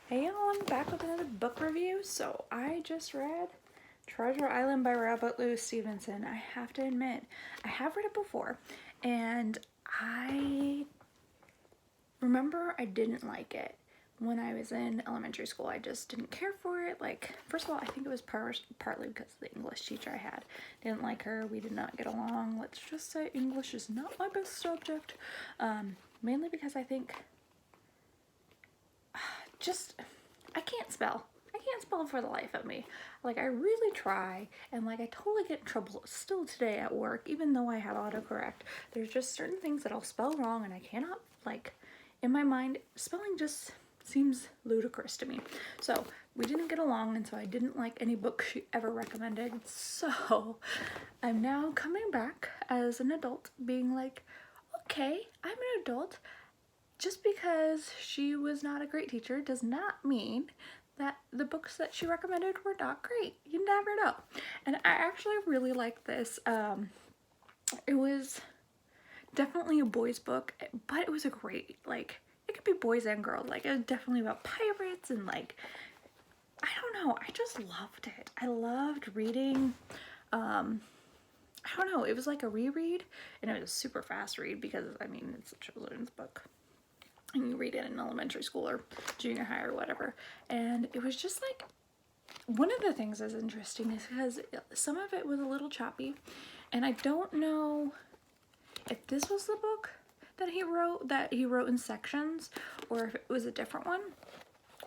Hey y'all, I'm back with another book review. So I just read Treasure Island by Robert Louis Stevenson. I have to admit, I have read it before, and I remember I didn't like it when I was in elementary school. I just didn't care for it. Like, first of all, I think it was partly because the English teacher I had didn't like her. We did not get along. Let's just say English is not my best subject. Mainly because I think I can't spell. I can't spell for the life of me. Like, I really try, and like I totally get in trouble still today at work, even though I have autocorrect. There's just certain things that I'll spell wrong, and I cannot, like, in my mind, spelling just seems ludicrous to me. So we didn't get along, and so I didn't like any book she ever recommended. So I'm now coming back as an adult, being like, okay, I'm an adult. Just because she was not a great teacher does not mean that the books that she recommended were not great. You never know. And I actually really like this. It was definitely a boys book, but it was a great, like, it could be boys and girls. Like, it was definitely about pirates and, like, I don't know, I just loved it. I loved reading. I don't know, it was like a reread, and it was a super fast read because, I mean, it's a children's book and you read it in elementary school or junior high or whatever. And it was just like, one of the things that's interesting is because some of it was a little choppy, and I don't know if this was the book that he wrote in sections, or if it was a different one.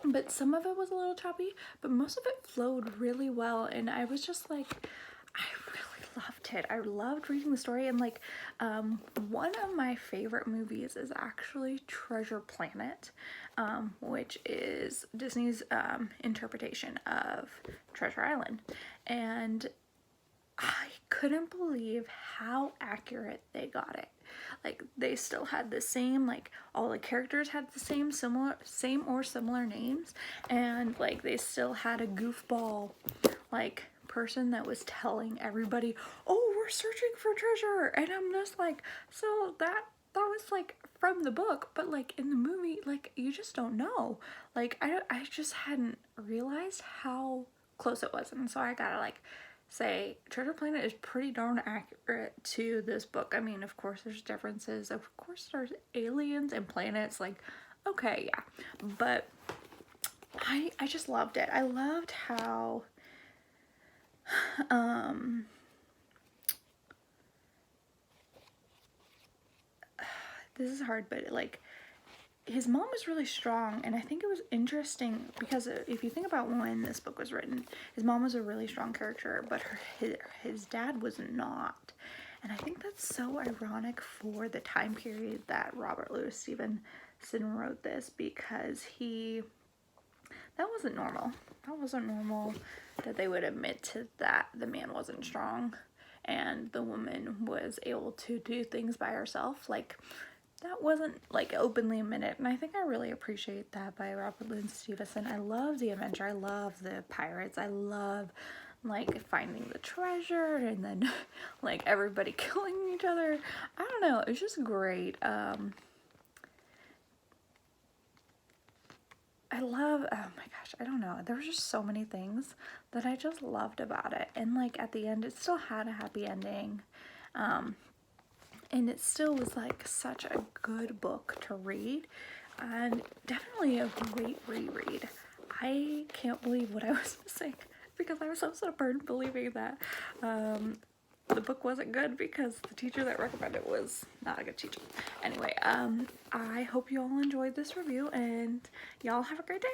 But some of it was a little choppy, but most of it flowed really well, and I was just like, I really loved it. I loved reading the story, and like, one of my favorite movies is actually Treasure Planet, which is Disney's interpretation of Treasure Island, and I couldn't believe how accurate they got it. Like, they still had the same, like, all the characters had the same or similar names, and like they still had a goofball, like, person that was telling everybody, oh, we're searching for treasure, and I'm just like, so that was like from the book, but like in the movie, like, you just don't know. Like, I just hadn't realized how close it was, and so I gotta like say Treasure Planet is pretty darn accurate to this book. I mean, of course there's differences, of course there's aliens and planets, like, okay, yeah, but I just loved it. I loved how this is hard, but like, his mom was really strong, and I think it was interesting because if you think about when this book was written, his mom was a really strong character, but his dad was not. And I think that's so ironic for the time period that Robert Louis Stevenson wrote this, because that wasn't normal. That wasn't normal that they would admit to that the man wasn't strong and the woman was able to do things by herself. Like, that wasn't like openly admitted, and I think I really appreciate that by Robert Louis Stevenson. I love the adventure, I love the pirates, I love like finding the treasure and then like everybody killing each other. I don't know, it's just great. I love, oh my gosh, I don't know, there were just so many things that I just loved about it, and like at the end it still had a happy ending. And it still was like such a good book to read, and definitely a great reread. I can't believe what I was missing, because I was so stubborn believing that the book wasn't good because the teacher that recommended it was not a good teacher. Anyway, I hope you all enjoyed this review, and y'all have a great day.